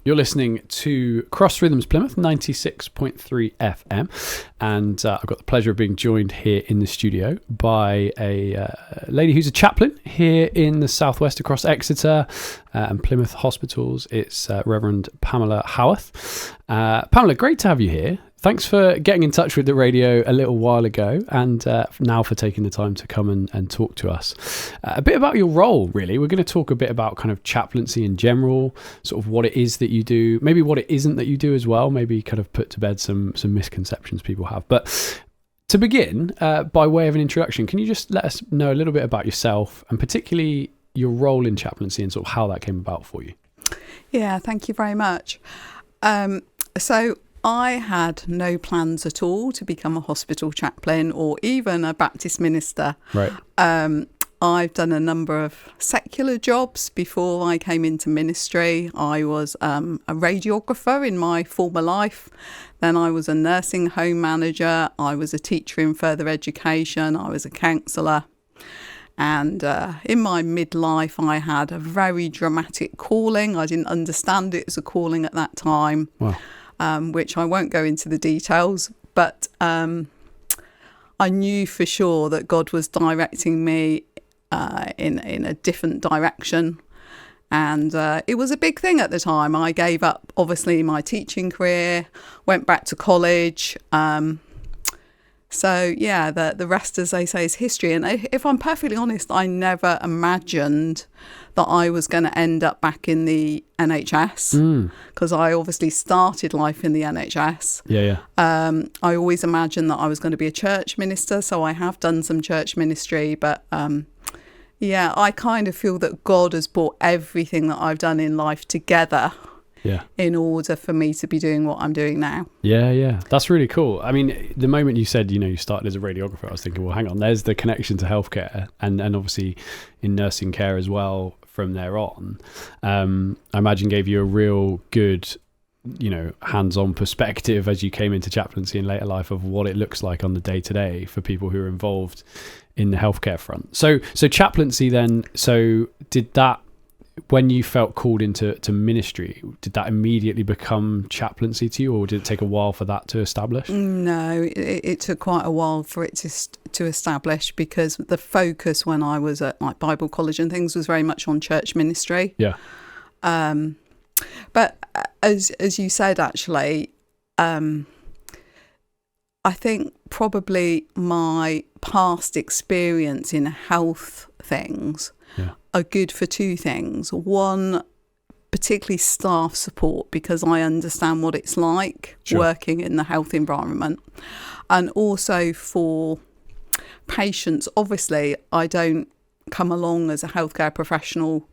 You're listening to Cross Rhythms Plymouth 96.3 FM, and I've got the pleasure of being joined here in the studio by a lady who's a chaplain here in the southwest across Exeter and Plymouth hospitals. It's Reverend Pamela Howarth. Pamela, great to have you here. Thanks for getting in touch with the radio a little while ago, and now for taking the time to come and talk to us. A bit about your role, really. We're going to talk a bit about kind of chaplaincy in general, sort of what it is that you do, maybe what it isn't that you do as well, maybe kind of put to bed some misconceptions people have. But to begin, by way of an introduction, can you just let us know a little bit about yourself and particularly your role in chaplaincy and sort of how that came about for you? Yeah, thank you very much. So I had no plans at all to become a hospital chaplain or even a Baptist minister. Right. I've done a number of secular jobs before I came into ministry. I was a radiographer in my former life. Then I was a nursing home manager. I was a teacher in further education. I was a counsellor. And in my midlife, I had a very dramatic calling. I didn't understand it as a calling at that time. Wow. Which I won't go into the details, but I knew for sure that God was directing me in a different direction. And it was a big thing at the time. I gave up, obviously, my teaching career, went back to college. So, yeah, the rest, as they say, is history. And if I'm perfectly honest, I never imagined that I was going to end up back in the NHS, because I obviously started life in the NHS. Yeah. I always imagined that I was going to be a church minister, so I have done some church ministry. But, yeah, I kind of feel that God has brought everything that I've done in life together. Yeah. In order for me to be doing what I'm doing now. Yeah. That's really cool. I mean, the moment you said, you started as a radiographer, I was thinking, well, hang on, there's the connection to healthcare and obviously in nursing care as well from there on. I imagine gave you a real good, hands-on perspective as you came into chaplaincy in later life of what it looks like on the day-to-day for people who are involved in the healthcare front. So chaplaincy then, so did that, when you felt called into ministry, did that immediately become chaplaincy to you, or did it take a while for that to establish? No, it took quite a while for it to establish, because the focus when I was at like Bible college and things was very much on church ministry. Yeah. But as you said, actually, I think probably my past experience in health things are good for two things. One, particularly staff support, because I understand what it's like working in the health environment. And also for patients, obviously, I don't come along as a healthcare professional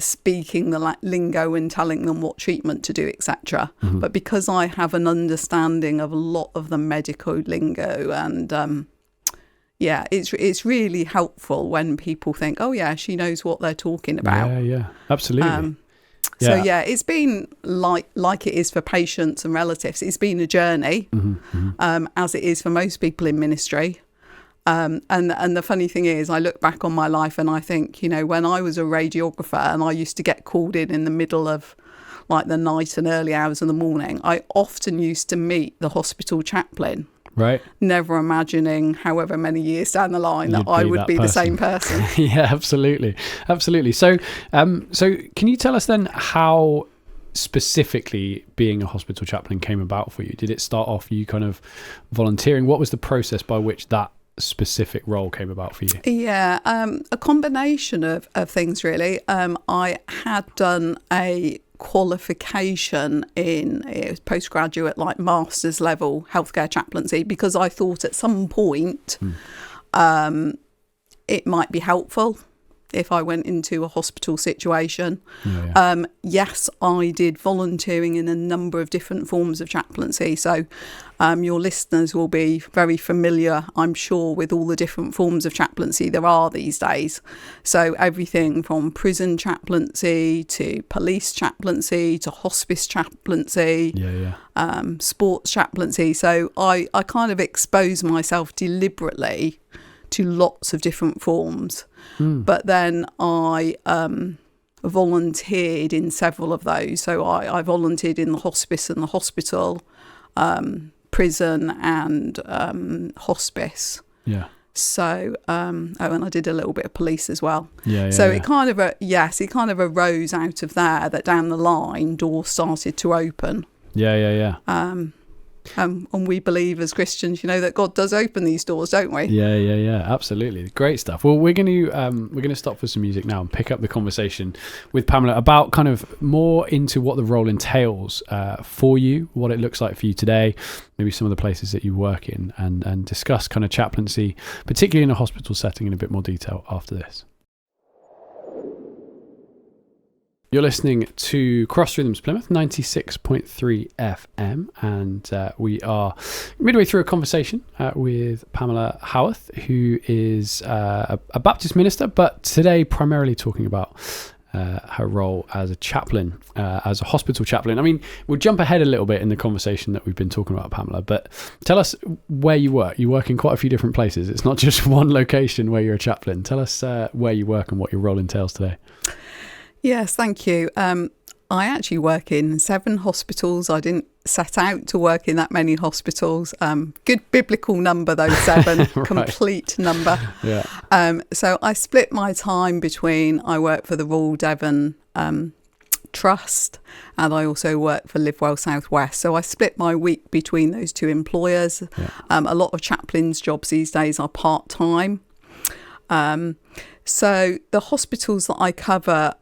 speaking the lingo and telling them what treatment to do, etc. Mm-hmm. But because I have an understanding of a lot of the medical lingo and it's really helpful when people think, oh yeah, she knows what they're talking about. Yeah, absolutely. So it's been like it is for patients and relatives. It's been a journey, as it is for most people in ministry. And the funny thing is, I look back on my life and I think, when I was a radiographer and I used to get called in the middle of like the night and early hours of the morning, I often used to meet the hospital chaplain. Right. Never imagining, however many years down the line, that I would be the same person. Yeah, absolutely. So, can you tell us then how specifically being a hospital chaplain came about for you? Did it start off you kind of volunteering? What was the process by which that specific role came about for you? Yeah, a combination of things really. I had done a qualification in postgraduate, like master's level healthcare chaplaincy, because I thought at some point it might be helpful if I went into a hospital situation. Yes, I did volunteering in a number of different forms of chaplaincy. So your listeners will be very familiar, I'm sure, with all the different forms of chaplaincy there are these days. So everything from prison chaplaincy to police chaplaincy to hospice chaplaincy, sports chaplaincy. So I kind of expose myself deliberately to lots of different forms. But then I volunteered in several of those. So I volunteered in the hospice and the hospital, prison and hospice. Yeah. So, and I did a little bit of police as well. So it kind of, it kind of arose out of there that down the line, doors started to open. Yeah. And we believe as Christians, that God does open these doors, don't we? Yeah. Absolutely, great stuff. Well, we're going to stop for some music now and pick up the conversation with Pamela about kind of more into what the role entails for you, what it looks like for you today, maybe some of the places that you work in, and discuss kind of chaplaincy, particularly in a hospital setting, in a bit more detail after this. You're listening to Cross Rhythms Plymouth 96.3 FM, and we are midway through a conversation with Pamela Howarth, who is a Baptist minister, but today primarily talking about her role as a chaplain, as a hospital chaplain. I mean, we'll jump ahead a little bit in the conversation that we've been talking about, Pamela, but tell us where you work. You work in quite a few different places. It's not just one location where you're a chaplain. Tell us where you work and what your role entails today. Yes, thank you. I actually work in 7 hospitals. I didn't set out to work in that many hospitals. Good biblical number, though, 7, right. Complete number. Yeah. So I split my time between, I work for the Royal Devon Trust, and I also work for Live Well South West. So I split my week between those 2 employers. Yeah. A lot of chaplains' jobs these days are part-time. So the hospitals that I cover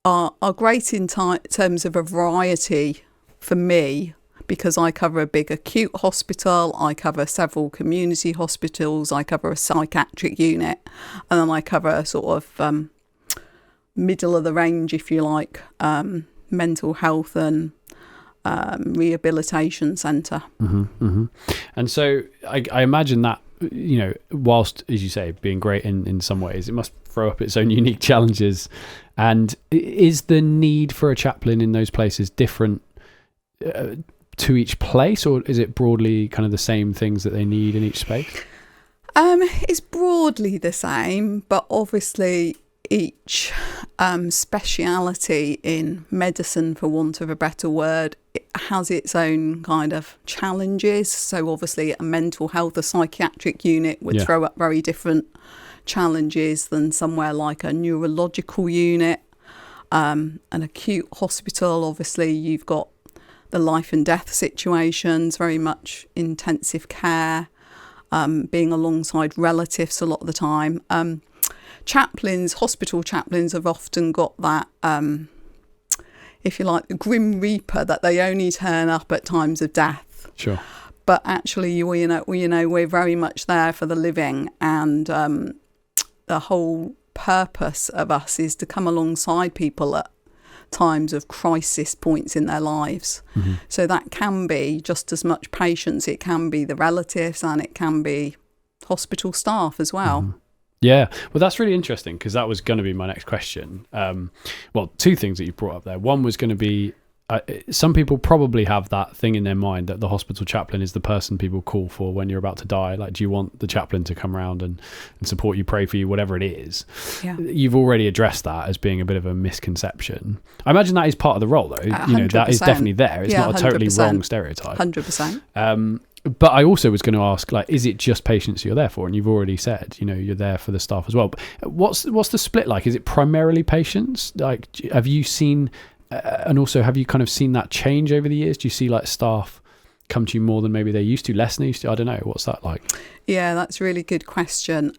are great in terms of a variety for me, because I cover a big acute hospital, I cover several community hospitals, I cover a psychiatric unit, and then I cover a sort of middle of the range, if you like, mental health and rehabilitation centre. Mm-hmm, mm-hmm. And so I imagine that, whilst, as you say, being great in some ways, it must throw up its own unique challenges. And is the need for a chaplain in those places different to each place, or is it broadly kind of the same things that they need in each space? It's broadly the same, but obviously each speciality in medicine, for want of a better word, it has its own kind of challenges. So obviously a mental health, a psychiatric unit would throw up very different challenges than somewhere like a neurological unit. An acute hospital, obviously you've got the life and death situations, very much intensive care, being alongside relatives a lot of the time. Hospital chaplains have often got that, if you like, the grim reaper, that they only turn up at times of death. Sure. But actually, we're very much there for the living, and the whole purpose of us is to come alongside people at times of crisis points in their lives. Mm-hmm. So that can be just as much patients, it can be the relatives, and it can be hospital staff as well. Mm-hmm. Yeah, well, that's really interesting, because that was going to be my next question. 2 things that you brought up there. One was going to be, some people probably have that thing in their mind that the hospital chaplain is the person people call for when you're about to die. Like, do you want the chaplain to come around and support you, pray for you, whatever it is? Yeah. You've already addressed that as being a bit of a misconception. I imagine that is part of the role, though. 100%. That is definitely there. It's not a totally 100%. Wrong stereotype. 100%. But I also was going to ask, like, is it just patients you're there for? And you've already said, you're there for the staff as well. But what's the split like? Is it primarily patients? Like, have you seen... and also, have you kind of seen that change over the years? Do you see like staff come to you more than maybe they used to, less than they used to? I don't know. What's that like? Yeah, that's a really good question.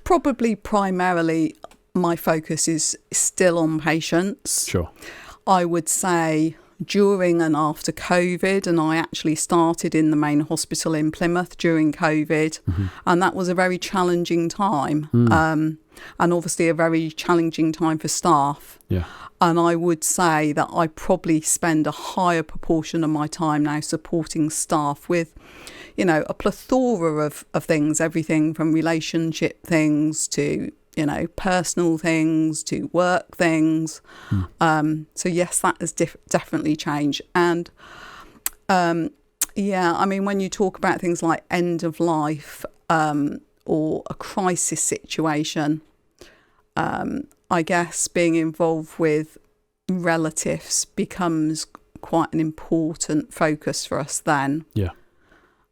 Probably primarily my focus is still on patients. Sure. I would say during and after COVID, and I actually started in the main hospital in Plymouth during COVID, mm-hmm. and that was a very challenging time. And obviously a very challenging time for staff. Yeah. And I would say that I probably spend a higher proportion of my time now supporting staff with, a plethora of things, everything from relationship things to, personal things to work things. So yes, that has definitely changed. And when you talk about things like end of life or a crisis situation, I guess being involved with relatives becomes quite an important focus for us then. Yeah.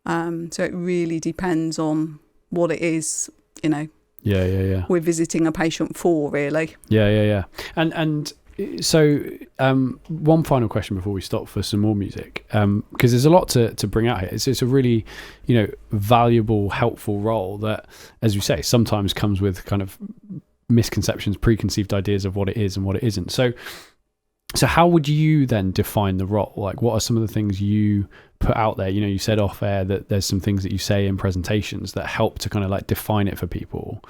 So it really depends on what it is, Yeah. we're visiting a patient for, really. Yeah. And so one final question before we stop for some more music, because there's a lot to bring out here. It's a really, valuable, helpful role that, as you say, sometimes comes with kind of misconceptions, preconceived ideas of what it is and what it isn't. So how would you then define the role? Like, what are some of the things you put out there? You said off air that there's some things that you say in presentations that help to kind of like define it for people.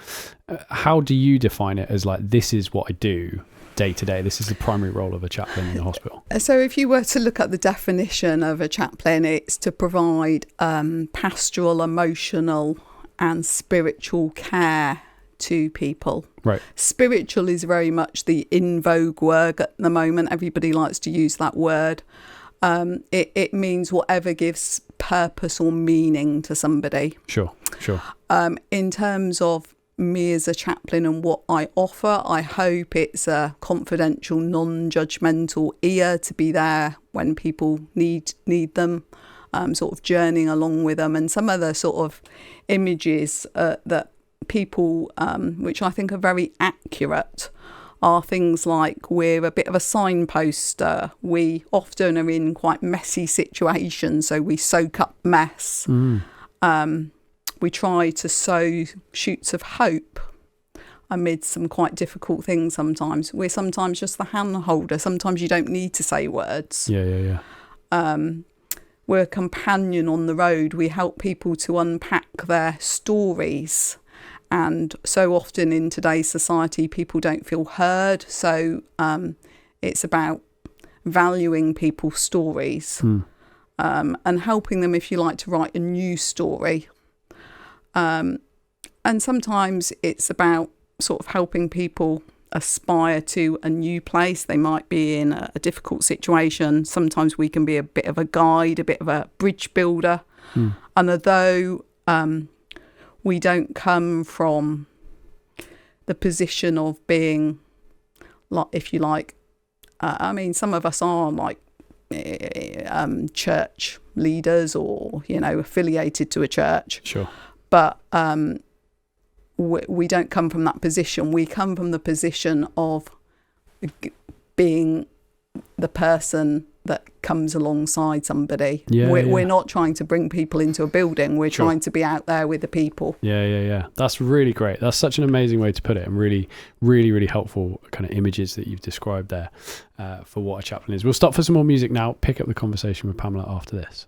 How do you define it as like, this is what I do day to day? This is the primary role of a chaplain in the hospital. So if you were to look at the definition of a chaplain, it's to provide pastoral, emotional and spiritual care to people. Right. Spiritual is very much the in vogue word at the moment. Everybody likes to use that word. It means whatever gives purpose or meaning to somebody. Sure. In terms of me as a chaplain and what I offer, I hope it's a confidential, non-judgmental ear to be there when people need them, sort of journeying along with them. And some other sort of images that people, which I think are very accurate, are things like we're a bit of a signposter. We often are in quite messy situations, so we soak up mess. We try to sow shoots of hope amid some quite difficult things sometimes. We're sometimes just the hand holder. Sometimes you don't need to say words. Yeah. We're a companion on the road. We help people to unpack their stories. And so often in today's society, people don't feel heard. So it's about valuing people's stories and helping them, if you like, to write a new story. And sometimes it's about sort of helping people aspire to a new place. They might be in a difficult situation. Sometimes we can be a bit of a guide, a bit of a bridge builder. And although we don't come from the position of being, like, if you like, some of us are like church leaders or, affiliated to a church. Sure. But we don't come from that position. We come from the position of being the person that comes alongside somebody. We're not trying to bring people into a building. We're trying to be out there with the people. Yeah. That's really great. That's such an amazing way to put it, and really, really, really helpful kind of images that you've described there for what a chaplain is. We'll stop for some more music now, pick up the conversation with Pamela after this.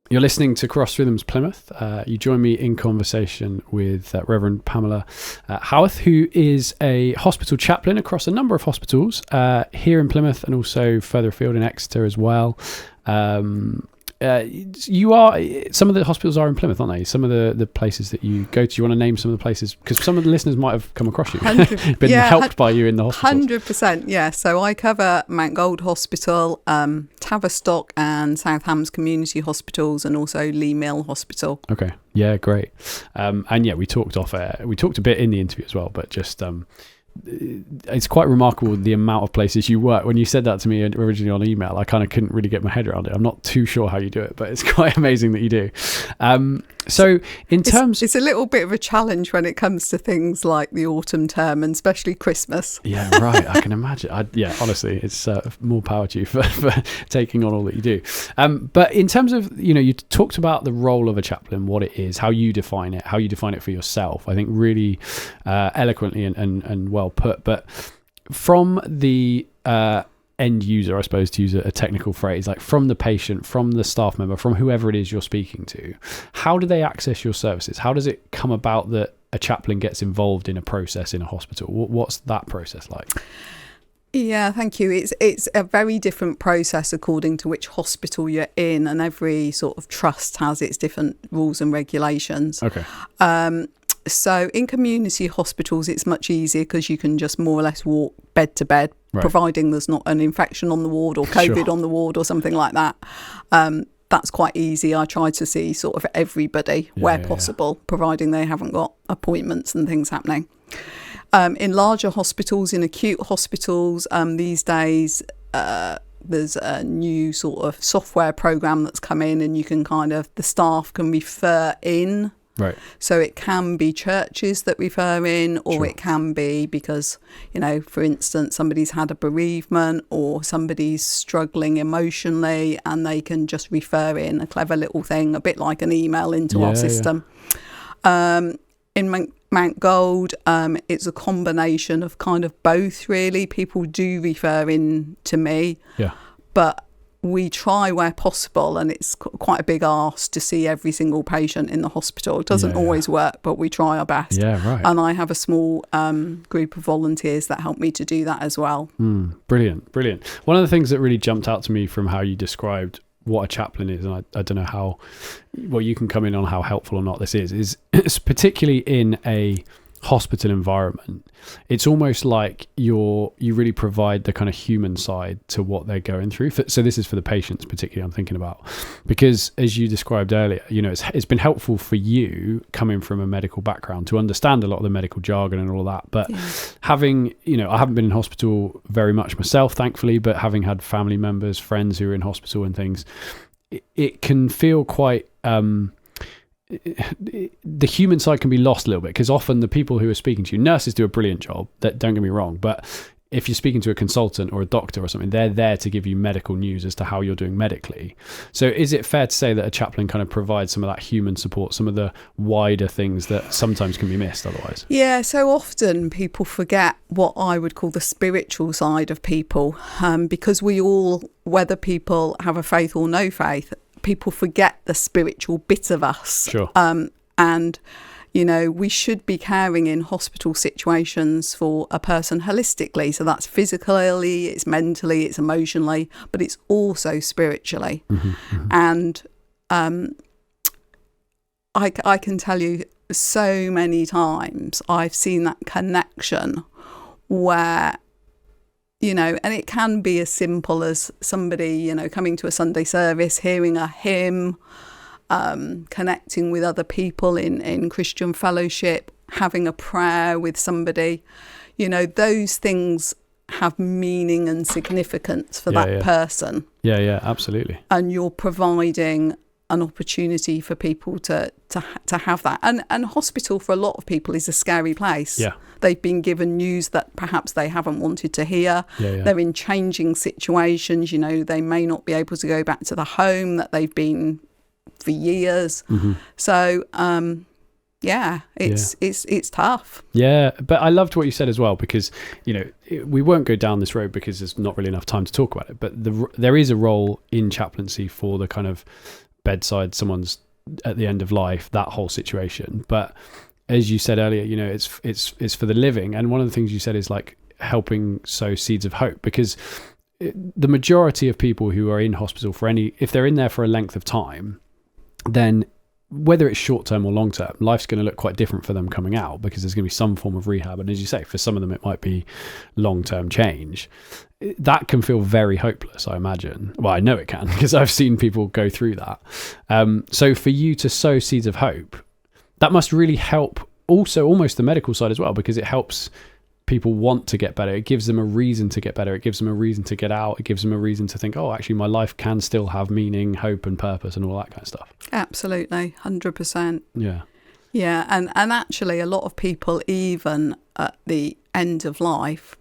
You're listening to Cross Rhythms Plymouth. You join me in conversation with Reverend Pamela Howarth, who is a hospital chaplain across a number of hospitals here in Plymouth and also further afield in Exeter as well. You are, some of the hospitals are in Plymouth, aren't they? Some of the places that you go to. You want to name some of the places, because some of the listeners might have come across you, been helped by you in the hospital. 100%, yeah. So I cover Mount Gold Hospital, Tavistock and South Hams Community Hospitals, and also Lee Mill Hospital. Okay, yeah, great. And yeah, we talked off air. We talked a bit in the interview as well, but just it's quite remarkable the amount of places you work. When you said that to me originally on email, I kind of couldn't really get my head around it. I'm not too sure how you do it, but it's quite amazing that you do. So in terms... It's a little bit of a challenge when it comes to things like the autumn term and especially Christmas. Yeah, right. I can imagine. Honestly, it's more power to you for taking on all that you do. But in terms of, you talked about the role of a chaplain, what it is, how you define it for yourself. I think really eloquently and well put. But from the end user, I suppose, to use a technical phrase, like from the patient, from the staff member, from whoever it is you're speaking to, how do they access your services? How does it come about that a chaplain gets involved in a process in a hospital? What's that process like? Yeah, thank you. It's a very different process according to which hospital you're in, and every sort of trust has its different rules and regulations. Okay. So in community hospitals, it's much easier because you can just more or less walk bed to bed, right, providing there's not an infection on the ward or COVID on the ward or something like that. that's quite easy. I try to see sort of everybody where possible, providing they haven't got appointments and things happening. In larger hospitals, in acute hospitals, these days, there's a new sort of software program that's come in, and you can the staff can refer in. Right. So it can be churches that refer in, or it can be because, for instance, somebody's had a bereavement or somebody's struggling emotionally, and they can just refer in, a clever little thing, a bit like an email into our system. In Mount Gold, it's a combination of kind of both, really. People do refer in to me, but we try where possible, and it's quite a big ask to see every single patient in the hospital. It doesn't always work, but we try our best. Yeah, right. And I have a small group of volunteers that help me to do that as well. Brilliant. One of the things that really jumped out to me from how you described what a chaplain is, and I don't know how, well, you can come in on how helpful or not this is particularly in a hospital environment, it's almost like you really provide the kind of human side to what they're going through. So this is for the patients particularly I'm thinking about, because as you described earlier, it's been helpful for you coming from a medical background to understand a lot of the medical jargon and all that, but having, I haven't been in hospital very much myself, thankfully, but having had family members, friends who are in hospital and things, it can feel quite the human side can be lost a little bit, because often the people who are speaking to you, nurses do a brilliant job, that don't get me wrong, but if you're speaking to a consultant or a doctor or something, they're there to give you medical news as to how you're doing medically. So is it fair to say that a chaplain kind of provides some of that human support, some of the wider things that sometimes can be missed otherwise? Yeah, so often people forget what I would call the spiritual side of people, because we all, whether people have a faith or no faith, people forget the spiritual bit of us. Sure. And, we should be caring in hospital situations for a person holistically. So that's physically, it's mentally, it's emotionally, but it's also spiritually. And I can tell you so many times I've seen that connection where, and it can be as simple as somebody, coming to a Sunday service, hearing a hymn, connecting with other people in Christian fellowship, having a prayer with somebody. Those things have meaning and significance for that person. Yeah, absolutely. And you're providing an opportunity for people to have that. And hospital for a lot of people is a scary place. Yeah. They've been given news that perhaps they haven't wanted to hear. They're in changing situations. They may not be able to go back to the home that they've been for years. So it's tough. Yeah, but I loved what you said as well, because we won't go down this road because there's not really enough time to talk about it, but there is a role in chaplaincy for the kind of bedside, someone's at the end of life, that whole situation. But as you said earlier, it's for the living, and one of the things you said is like helping sow seeds of hope, because the majority of people who are in hospital if they're in there for a length of time, then whether it's short term or long term, life's going to look quite different for them coming out, because there's going to be some form of rehab, and as you say, for some of them it might be long term change. That can feel very hopeless, I imagine. Well, I know it can, because I've seen people go through that. So for you to sow seeds of hope, that must really help also almost the medical side as well, because it helps people want to get better. It gives them a reason to get better. It gives them a reason to get out. It gives them a reason to think, oh, actually my life can still have meaning, hope and purpose and all that kind of stuff. Absolutely, 100%. Yeah, and actually a lot of people, even at the end of life,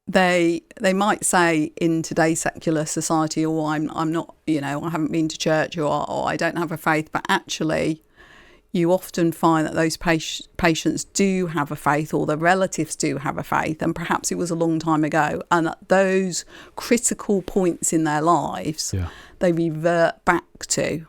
they might say in today's secular society, oh, I'm not, I haven't been to church, or I don't have a faith, but actually you often find that those patients do have a faith, or their relatives do have a faith, and perhaps it was a long time ago. And at those critical points in their lives, they revert back to.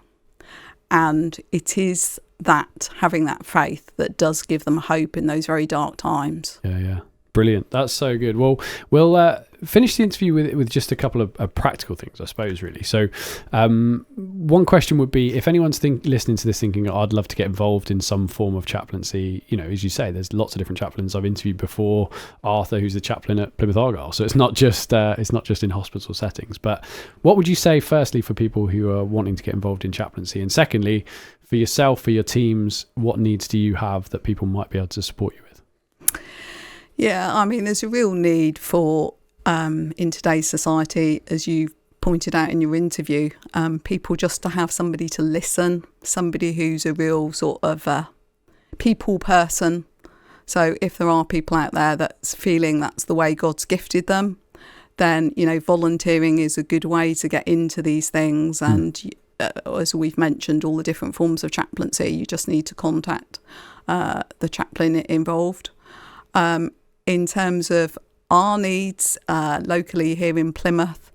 And it is that, having that faith, that does give them hope in those very dark times. Yeah. Brilliant. That's so good. Well, we'll finish the interview with just a couple of practical things, I suppose, really. So one question would be, if anyone's listening to this thinking, I'd love to get involved in some form of chaplaincy, as you say, there's lots of different chaplains. I've interviewed before Arthur, who's the chaplain at Plymouth Argyle. So it's not just in hospital settings. But what would you say, firstly, for people who are wanting to get involved in chaplaincy? And secondly, for yourself, for your teams, what needs do you have that people might be able to support you with? Yeah, I mean, there's a real need for, in today's society, as you pointed out in your interview, people just to have somebody to listen, somebody who's a real sort of people person. So if there are people out there that's feeling that's the way God's gifted them, then, volunteering is a good way to get into these things. And as we've mentioned, all the different forms of chaplaincy, you just need to contact the chaplain involved. In terms of our needs locally here in Plymouth,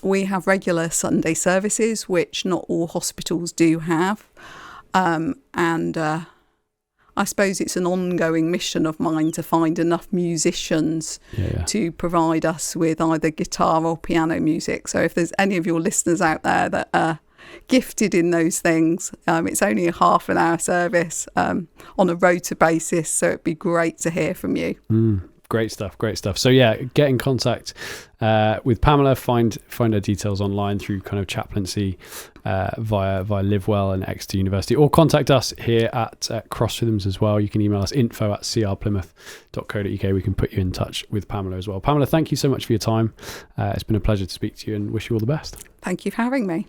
we have regular Sunday services, which not all hospitals do have. And I suppose it's an ongoing mission of mine to find enough musicians to provide us with either guitar or piano music. So if there's any of your listeners out there that are gifted in those things, it's only a half an hour service on a rota basis. So it'd be great to hear from you. Great stuff. So get in contact with Pamela. Find her details online through kind of chaplaincy via Livewell and Exeter University, or contact us here at Cross Rhythms as well. You can email us info@crplymouth.co.uk. We can put you in touch with Pamela as well. Pamela, thank you so much for your time. It's been a pleasure to speak to you, and wish you all the best. Thank you for having me.